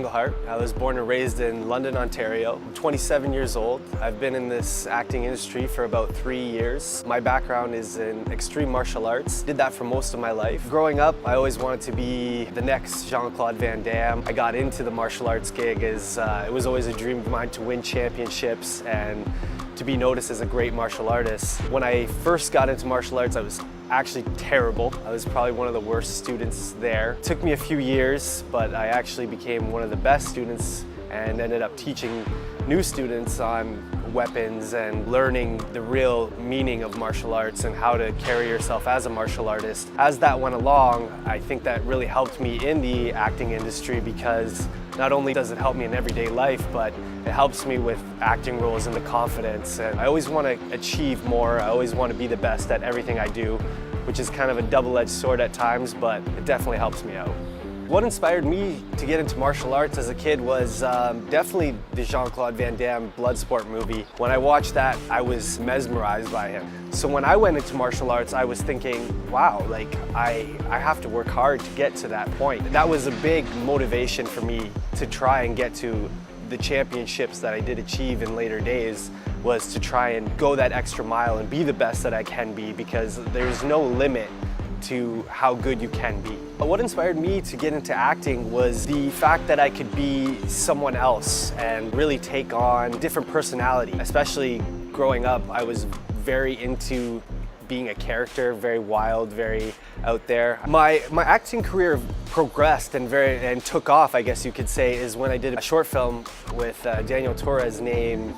Englehart. I was born and raised in London, Ontario. I'm 27 years old. I've been in this acting industry for about 3 years. My background is in extreme martial arts. Did that for most of my life. Growing up, I always wanted to be the next Jean-Claude Van Damme. I got into the martial arts gig as it was always a dream of mine to win championships and to be noticed as a great martial artist. When I first got into martial arts, I was actually terrible. I was probably one of the worst students there. It took me a few years, but I actually became one of the best students and ended up teaching new students on weapons and learning the real meaning of martial arts and how to carry yourself as a martial artist. As that went along, I think that really helped me in the acting industry because not only does it help me in everyday life, but it helps me with acting roles and the confidence. And I always want to achieve more. I always want to be the best at everything I do, which is kind of a double-edged sword at times, but it definitely helps me out. What inspired me to get into martial arts as a kid was definitely the Jean-Claude Van Damme Bloodsport movie. When I watched that, I was mesmerized by him. So when I went into martial arts, I was thinking, wow, like I have to work hard to get to that point. That was a big motivation for me to try and get to the championships that I did achieve in later days, was to try and go that extra mile and be the best that I can be, because there's no limit to how good you can be. What inspired me to get into acting was the fact that I could be someone else and really take on different personality. Especially growing up, I was very into being a character, very wild, very out there. My acting career progressed and took off, I guess you could say, is when I did a short film with Daniel Torres named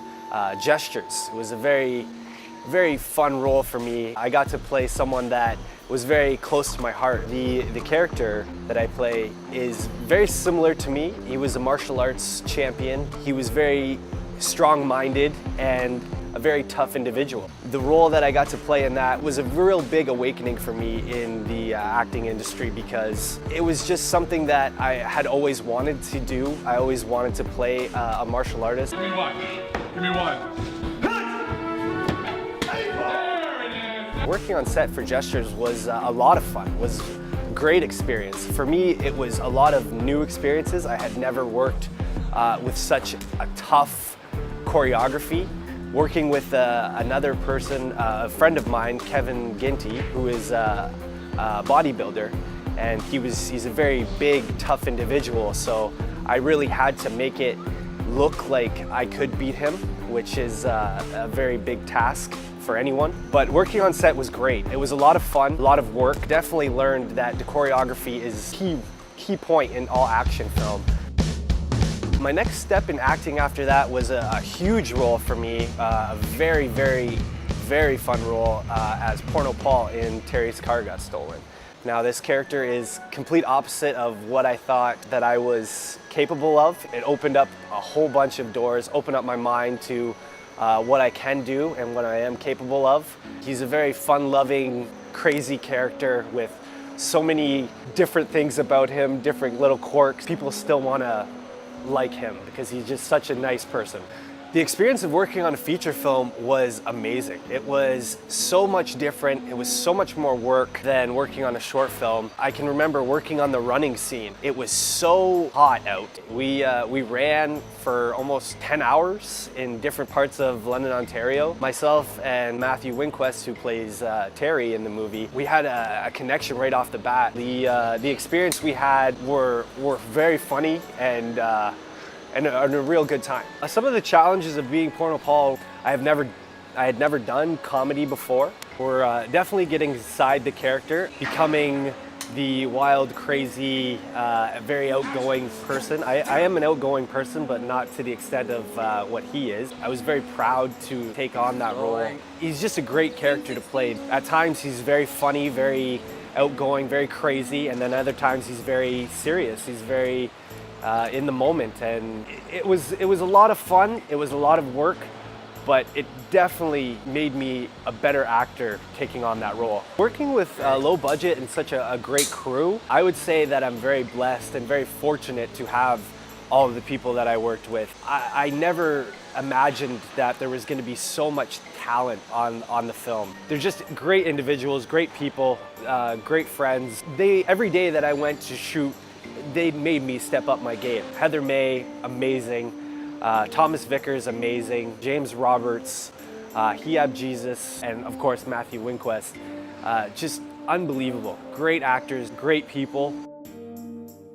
Gestures. It was a very fun role for me. I got to play someone that was very close to my heart. The character that I play is very similar to me. He was a martial arts champion. He was very strong-minded and a very tough individual. The role that I got to play in that was a real big awakening for me in the acting industry, because it was just something that I had always wanted to do. I always wanted to play a martial artist. Give me one. Give me one. Working on set for Gestures was a lot of fun. It was a great experience. For me, it was a lot of new experiences. I had never worked with such a tough choreography. Working with another person, a friend of mine, Kevin Ginty, who is a bodybuilder, and he's a very big, tough individual, so I really had to make it look like I could beat him, which is a very big task for anyone. But working on set was great. It was a lot of fun, a lot of work. Definitely learned that the choreography is key point in all action film. My next step in acting after that was a huge role for me, a very fun role as Porno Paul in Terry's Car Got Stolen. Now this character is complete opposite of what I thought that I was capable of. It opened up a whole bunch of doors, opened up my mind to what I can do and what I am capable of. He's a very fun-loving, crazy character with so many different things about him, different little quirks. People still want to like him because he's just such a nice person. The experience of working on a feature film was amazing. It was so much different. It was so much more work than working on a short film. I can remember working on the running scene. It was so hot out. We ran for almost 10 hours in different parts of London, Ontario. Myself and Matthew Winquest, who plays Terry in the movie, we had a connection right off the bat. The experience we had were very funny and a real good time. Some of the challenges of being Porno Paul, I had never done comedy before. We're definitely getting inside the character, becoming the wild, crazy, very outgoing person. I am an outgoing person, but not to the extent of what he is. I was very proud to take on that role. He's just a great character to play. At times he's very funny, very outgoing, very crazy, and then other times he's very serious. He's very in the moment, and it was a lot of fun. It was a lot of work, but it definitely made me a better actor taking on that role. Working with low budget and such a great crew, I would say that I'm very blessed and very fortunate to have all of the people that I worked with. I never imagined that there was going to be so much talent on the film. They're just great individuals, great people, great friends. Every day that I went to shoot they made me step up my game. Heather May, amazing. Thomas Vickers, amazing. James Roberts, Hiab Jesus, and of course Matthew Winquest. Just unbelievable. Great actors, great people.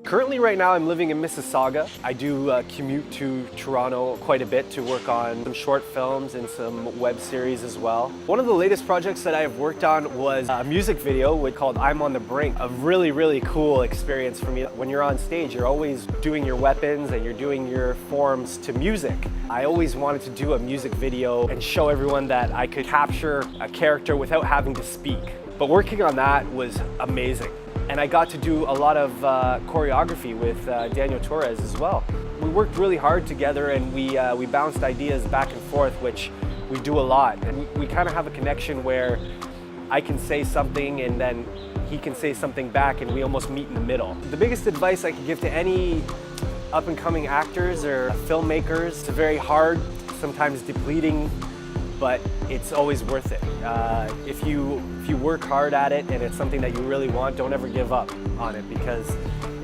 Currently right now I'm living in Mississauga. I do commute to Toronto quite a bit to work on some short films and some web series as well. One of the latest projects that I have worked on was a music video called I'm on the Brink. A really, really cool experience for me. When you're on stage, you're always doing your weapons and you're doing your forms to music. I always wanted to do a music video and show everyone that I could capture a character without having to speak. But working on that was amazing. And I got to do a lot of choreography with Daniel Torres as well. We worked really hard together and we bounced ideas back and forth, which we do a lot. And we kind of have a connection where I can say something and then he can say something back and we almost meet in the middle. The biggest advice I could give to any up-and-coming actors or filmmakers, it's very hard, sometimes depleting, but it's always worth it. If you work hard at it and it's something that you really want, don't ever give up on it, because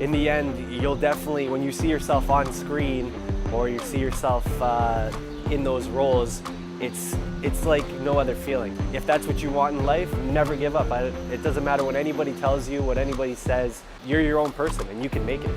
in the end, you'll definitely, when you see yourself on screen or you see yourself in those roles, it's like no other feeling. If that's what you want in life, never give up. It doesn't matter what anybody tells you, what anybody says, you're your own person and you can make it.